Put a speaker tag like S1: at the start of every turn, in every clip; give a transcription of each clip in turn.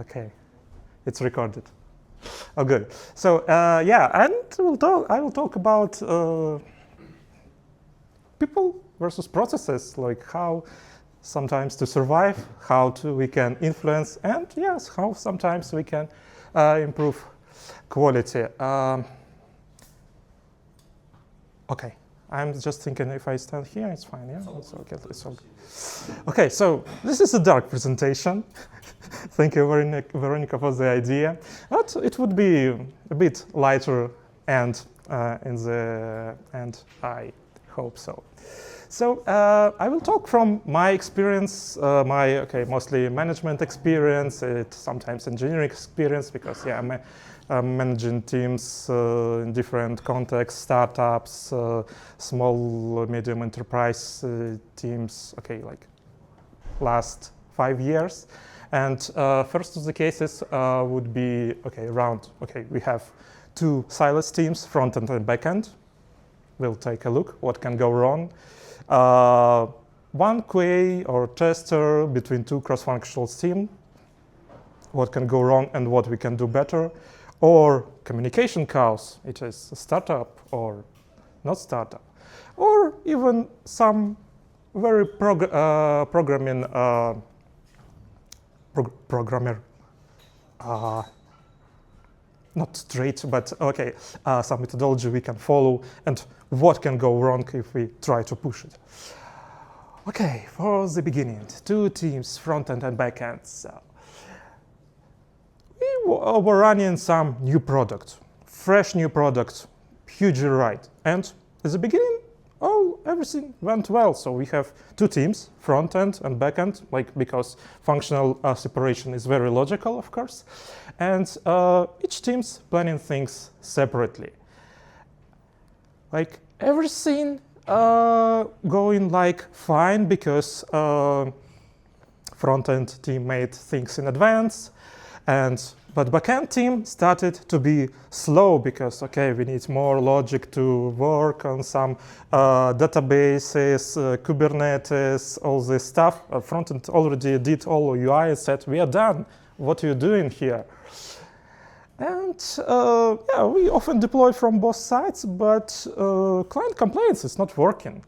S1: Okay, it's recorded. Oh, good. So yeah, and I will talk about people versus processes, like how sometimes to survive, how we can influence, and yes, how sometimes we can improve quality. Okay, I'm just thinking if I stand here, it's fine. Yeah, it's okay. It's okay. Okay, so this is a dark presentation. Thank you, Veronica, for the idea. But it would be a bit lighter and in the end, I hope so. So I will talk from my experience, mostly management experience, sometimes engineering experience, because yeah, I'm managing teams in different contexts, startups, small, medium enterprise teams, okay, like last 5 years. And first of the cases would be, we have 2 silos teams, front-end and back-end. We'll take a look what can go wrong. One QA or tester between 2 cross-functional teams, what can go wrong and what we can do better. Or communication chaos, it is a startup or not startup. Or even some very programmer, not straight, but okay, some methodology we can follow and what can go wrong if we try to push it. Okay, for the beginning, 2 teams, front-end and back-end. So we were running some new product, fresh new product, huge rewrite. And at the beginning, everything went well. So we have 2 teams, front-end and back-end, because functional separation is very logical, of course. And each team's planning things separately. Everything going fine because front-end team made things in advance, but backend team started to be slow because we need more logic to work on some databases, Kubernetes, all this stuff. Frontend already did all UI and said, we are done. What are you doing here? And we often deploy from both sides, but client complains it's not working.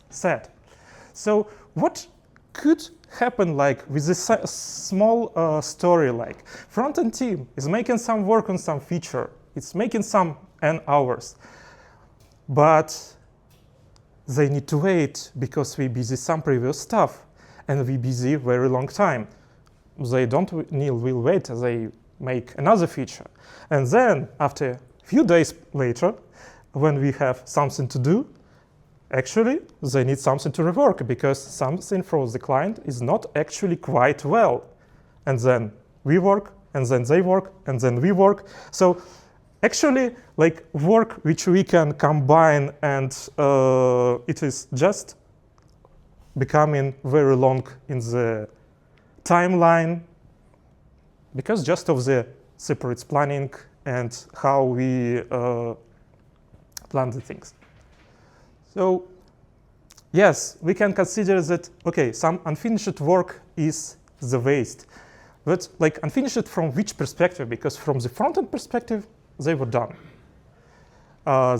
S1: Sad. So what could happen with this small story, front-end team is making some work on some feature, it's making some n hours, but they need to wait because we busy some previous stuff and we busy very long time. They don't will wait, they make another feature. And then after a few days later, when we have something to do, actually, they need something to rework because something from the client is not actually quite well. And then we work, and then they work, and then we work. So actually, work which we can combine, and it is just becoming very long in the timeline because just of the separate planning and how we plan the things. So yes, we can consider that, some unfinished work is the waste. But unfinished from which perspective? Because from the front-end perspective, they were done.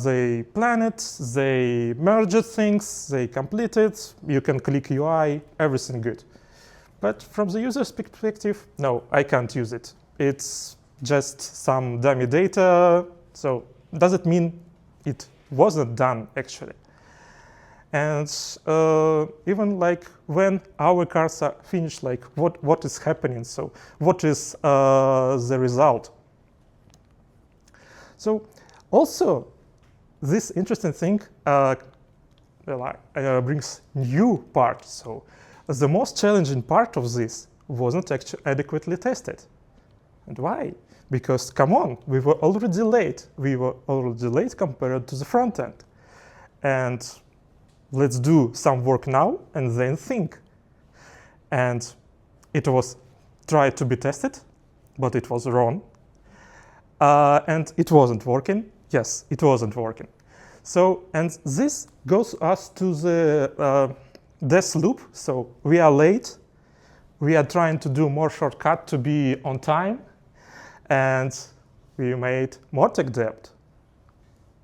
S1: They planned it, they merged things, they completed, you can click UI, everything good. But from the user's perspective, no, I can't use it. It's just some dummy data, so does it mean it wasn't done actually? And even when our cars are finished, what is happening? So what is the result? So also this interesting thing brings new part. So the most challenging part of this wasn't actually adequately tested. And why? Because come on, we were already late. We were already late compared to the front end. And let's do some work now and then think. And it was tried to be tested, but it was wrong. And it wasn't working. Yes, it wasn't working. So, and this goes us to the death loop. So we are late, we are trying to do more shortcut to be on time, and we made more tech debt.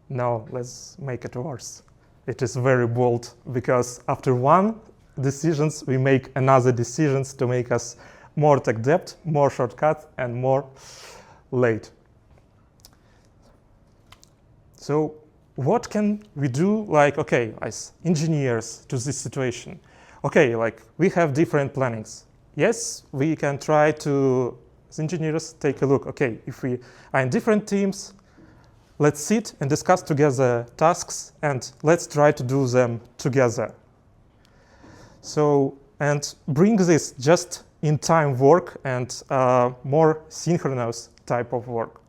S1: Now let's make it worse. It is very bold, because after one decisions, we make another decisions to make us more tech debt, more shortcut, and more late. So what can we do, like, okay, as engineers to this situation? Okay, like, we have different plannings. Yes, we can try to, as engineers, take a look. Okay, if we are in different teams, let's sit and discuss together tasks, and let's try to do them together. So, and bring this just in time work and more synchronous type of work.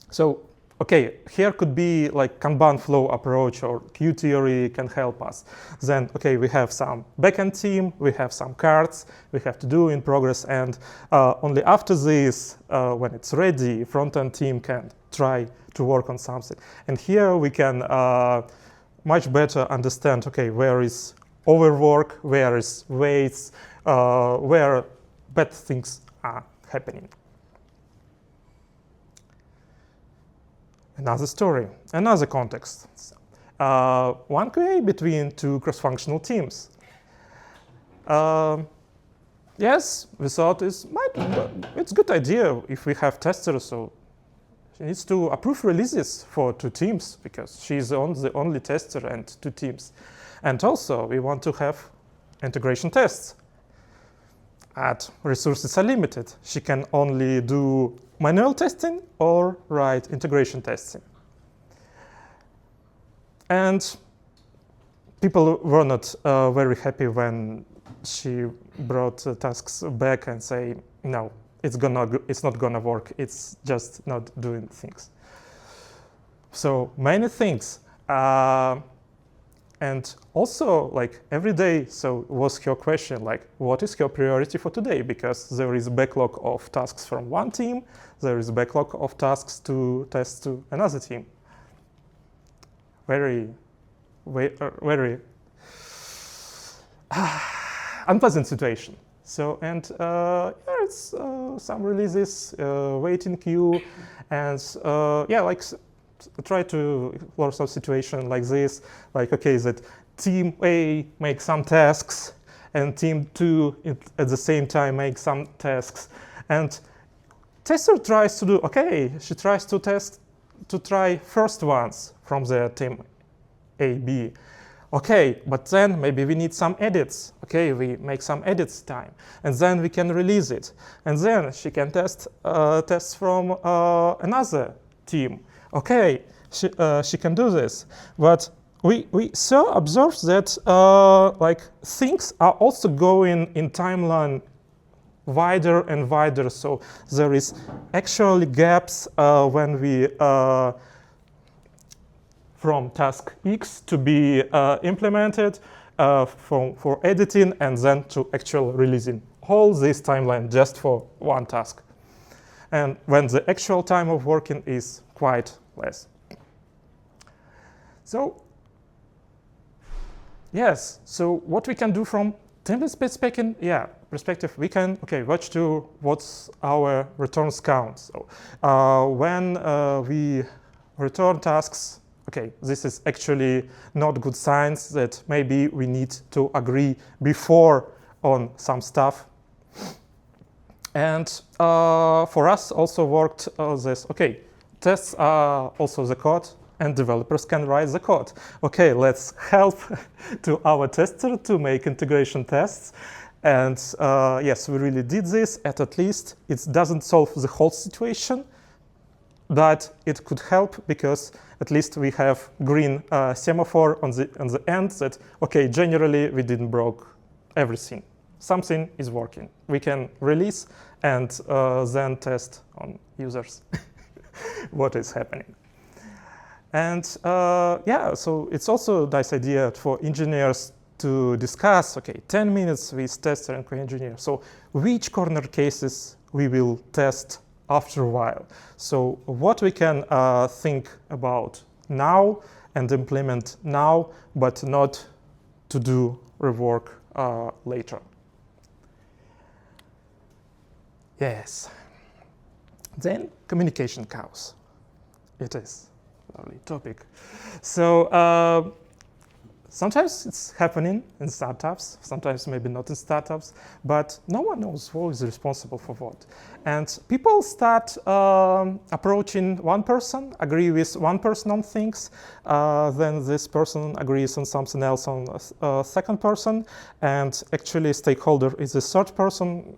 S1: So, okay, here could be like Kanban flow approach, or Q theory can help us. Then, okay, we have some backend team, we have some cards we have to do in progress, and only after this, when it's ready, front-end team can try to work on something. And here we can much better understand, okay, where is overwork, where is waste, where bad things are happening. Another story, another context. One QA between two cross-functional teams. Yes, we thought it's a good idea if we have testers, so she needs to approve releases for two teams, because she's the only tester and two teams. And also, we want to have integration tests. And resources are limited. She can only do manual testing or write integration testing. And people were not very happy when she brought tasks back and say, no, it's not gonna work. It's just not doing things. So many things. And also, like, every day, so was her question, like, what is her priority for today? Because there is a backlog of tasks from one team, there is a backlog of tasks to test to another team. Very unpleasant situation. So, and it's some releases, waiting queue, and yeah, like, try to explore some situation like this, like, okay, that team A makes some tasks and team 2 at the same time makes some tasks, and tester tries to do, okay, she tries to try first ones from the team A, B. Okay, but then maybe we need some edits. Okay, we make some edits time, and then we can release it, and then she can test tests from another team. Okay, she can do this, but we so observe that like, things are also going in timeline wider and wider. So there is actually gaps when we from task X to be implemented, for editing, and then to actual releasing. All this timeline just for one task, and when the actual time of working is quite less. So yes, so what we can do from template perspective, we can, okay, watch to what's our returns count. So when we return tasks, okay, this is actually not good signs, that maybe we need to agree before on some stuff. And for us also worked this, okay, tests are also the code, and developers can write the code. Okay, let's help to our tester to make integration tests. And yes, we really did this, at least it doesn't solve the whole situation, but it could help, because at least we have green semaphore on the end that, okay, generally we didn't broke everything. Something is working. We can release and then test on users what is happening. And yeah, so it's also a nice idea for engineers to discuss, okay, 10 minutes with tester and engineer. So which corner cases we will test after a while. So what we can think about now and implement now, but not to do rework later. Yes. Then communication chaos. It is a lovely topic. So sometimes it's happening in startups, sometimes maybe not in startups, but no one knows who is responsible for what. And people start approaching one person, agree with one person on things, then this person agrees on something else on a second person, and actually stakeholder is the third person.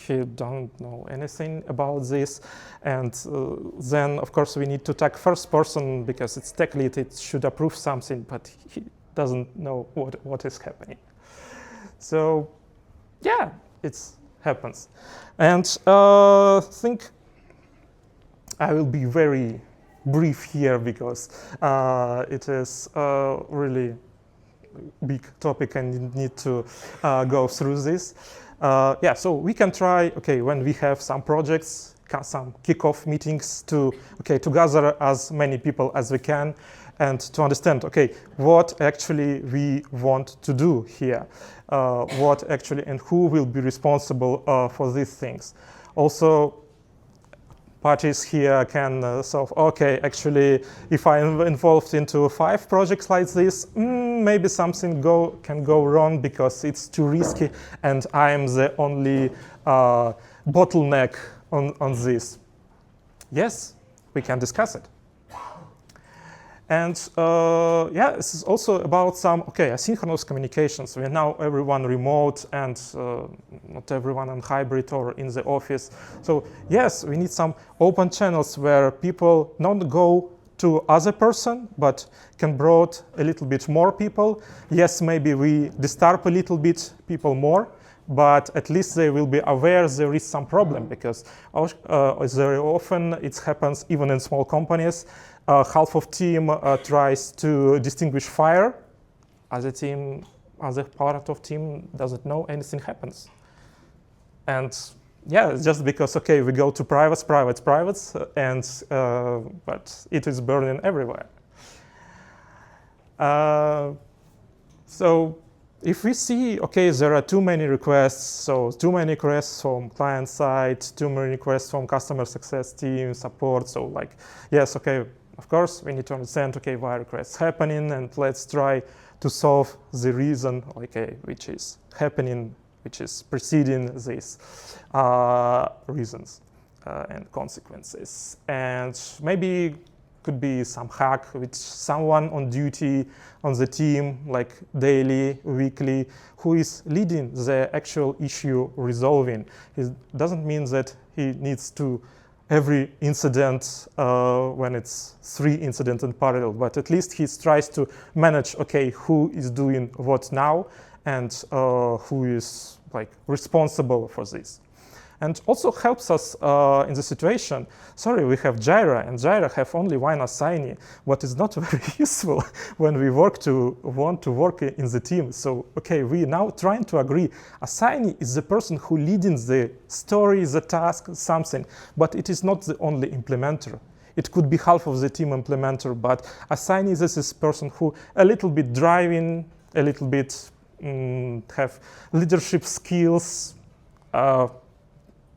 S1: He don't know anything about this, and then of course we need to tag first person because it's tech lead, it should approve something, but he doesn't know what is happening. So yeah, it happens. And I think I will be very brief here because it is a really big topic and you need to go through this. Yeah, so we can try, okay, when we have some projects, some kickoff meetings to gather as many people as we can and to understand, okay, what actually we want to do here, what actually and who will be responsible for these things. Also, parties here can solve, okay, actually, if I'm involved into 5 projects like this, maybe something can go wrong because it's too risky and I'm the only bottleneck on this. Yes, we can discuss it. And yeah, this is also about some, asynchronous communications. We are now everyone remote and not everyone on hybrid or in the office. So yes, we need some open channels where people not go to other person, but can brought a little bit more people. Yes, maybe we disturb a little bit people more, but at least they will be aware there is some problem because very often it happens even in small companies. Half of team tries to distinguish fire. Other part of team doesn't know anything happens. And yeah, just because, we go to privates, and but it is burning everywhere. So if we see, there are too many requests, so too many requests from client side, too many requests from customer success team, support, so yes, of course, we need to understand, why requests happening, and let's try to solve the reason, which is happening, which is preceding these reasons and consequences. And maybe could be some hack with someone on duty on the team, like daily, weekly, who is leading the actual issue resolving. It doesn't mean that he needs to every incident when it's 3 incidents in parallel, but at least he tries to manage, who is doing what now and who is responsible for this. And also helps us in the situation. Sorry, we have Jira, and Jira have only one assignee, what is not very useful when we want to work in the team. So, we now trying to agree. Assignee is the person who leading the story, the task, something, but it is not the only implementer. It could be half of the team implementer, but assignee is this person who a little bit driving, a little bit have leadership skills,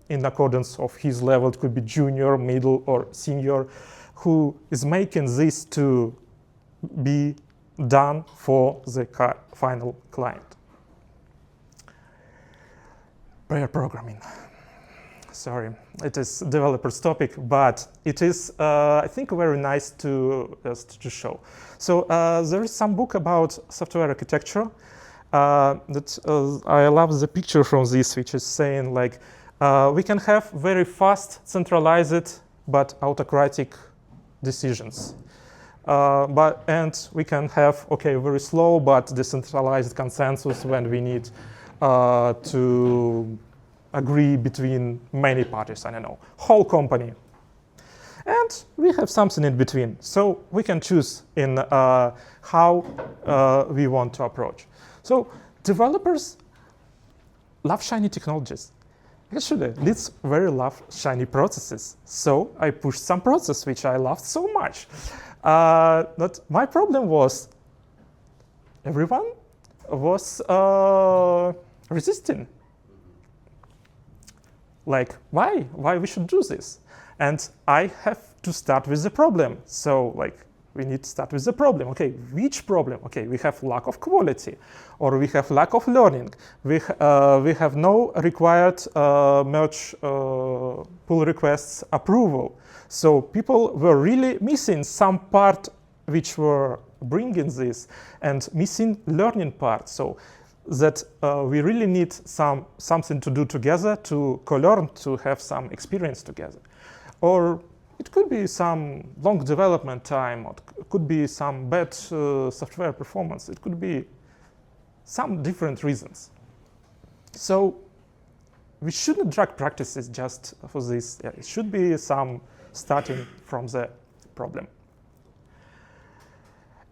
S1: in accordance of his level. It could be junior, middle, or senior, who is making this to be done for the final client. Pair programming. Sorry, it is developer's topic, but it is, I think, very nice to show. So there is some book about software architecture that I love the picture from this, which is saying we can have very fast, centralized, but autocratic decisions. And we can have, very slow, but decentralized consensus when we need to agree between many parties, I don't know, whole company. And we have something in between. So we can choose in how we want to approach. So developers love shiny technologies. Actually, leads very love shiny processes. So I pushed some process which I loved so much. But my problem was everyone was resisting. like, why we should do this? And I have to start with the problem. So like, we need to start with the problem. Okay, which problem? Okay, we have lack of quality, or we have lack of learning. We have no required merge pull requests approval. So people were really missing some part which were bringing this, and missing learning part. So that we really need something to do together, to co-learn, to have some experience together. Or it could be some long development time, or it could be some bad software performance. It could be some different reasons. So we shouldn't drag practices just for this. Yeah, it should be some starting from the problem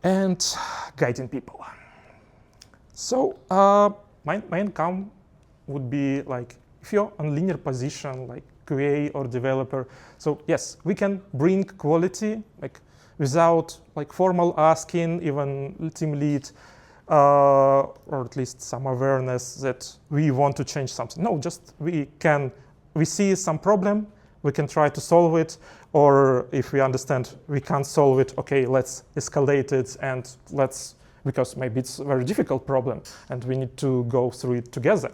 S1: and guiding people. So my income would be like, if you're on linear position, like QA or developer. So yes, we can bring quality like without like formal asking, even team lead, or at least some awareness that we want to change something. No, just we see some problem, we can try to solve it, or if we understand we can't solve it, okay, let's escalate it and because maybe it's a very difficult problem and we need to go through it together.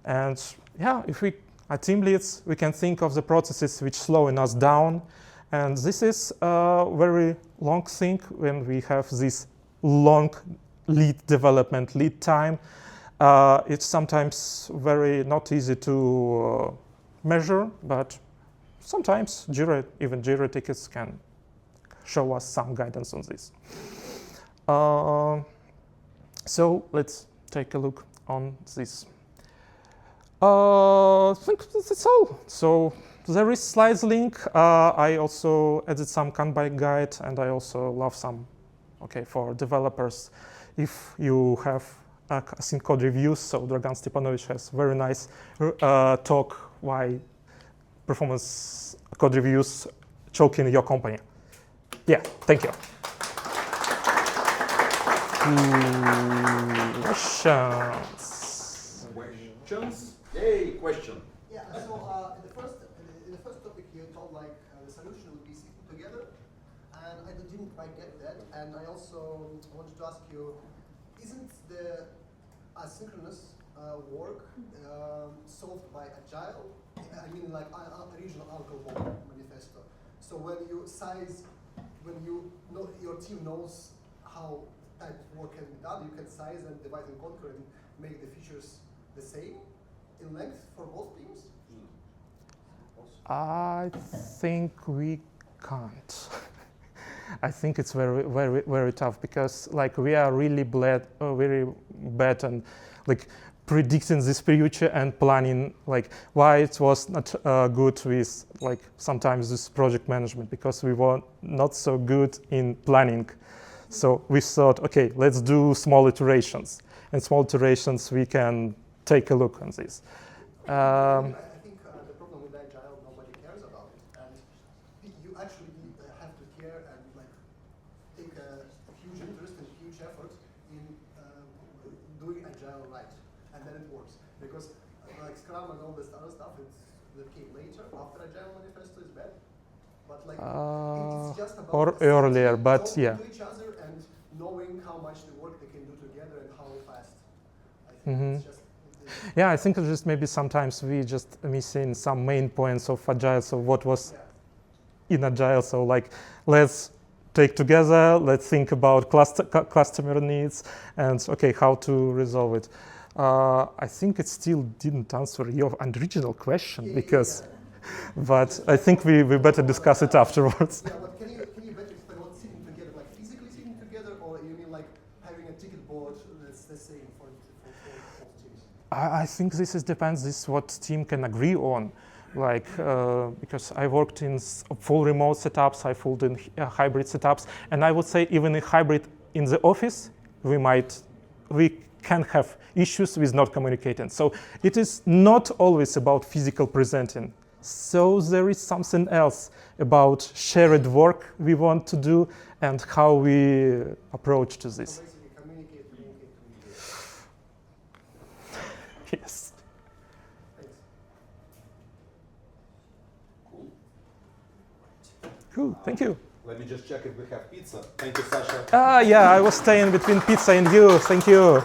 S1: And yeah, if we are team leads, we can think of the processes which slowing us down. And this is a very long thing when we have this long lead development, lead time. It's sometimes very not easy to measure, but sometimes even Jira tickets can show us some guidance on this. So let's take a look on this. I think that's all. So there is slides link. I also added some Kanban guide, and I also love some, for developers. If you have seen code reviews, so Dragan Stepanovic has very nice talk why performance code reviews choke in your company. Yeah, thank you. Questions?
S2: Questions? Yay, question.
S3: Yeah, so in the first topic you told like the solution would be sitting together, and I didn't quite get that. And I also wanted to ask you, isn't the asynchronous work solved by Agile? I mean, like original Uncle Bob manifesto. So when you size, when you know your team knows how type of work can be done, you can size and divide and conquer and make the features the same in length for both teams?
S1: I think we can't. I think it's very, very, very tough because like we are really very bad and like predicting this future and planning like why it was not good with like sometimes this project management, because we were not so good in planning. So we thought, okay, let's do small iterations. And small iterations, we can take a look on this.
S3: I think the problem with Agile, nobody cares about it. And you actually have to care and like take a huge interest and huge effort in doing Agile right. And then it works. Because like Scrum and all this other stuff that came later after Agile Manifesto is bad. But like it's just about
S1: or earlier, but yeah.
S3: To each other and knowing how much the work they can do together and how fast. I think it's just.
S1: Yeah, I think it's just maybe sometimes we just missing some main points of Agile. So what was in Agile? So like, let's take together. Let's think about customer needs and how to resolve it. I think it still didn't answer your original question because. But I think we better discuss it afterwards.
S3: Yeah, but can you better explain what sitting together, like physically sitting together, or you mean like having a ticket board that's the same for teams?
S1: I think this depends. This is what team can agree on. Like because I worked in full remote setups, I worked in hybrid setups, and I would say even in hybrid in the office, we can have issues with not communicating. So it is not always about physical presenting. So there is something else about shared work we want to do and how we approach to this.
S3: So basically communicate.
S1: Yes.
S3: Thanks.
S1: Cool, thank you.
S2: Let me just check if we have pizza. Thank you, Sasha.
S1: Yeah, I was staying between pizza and you. Thank you.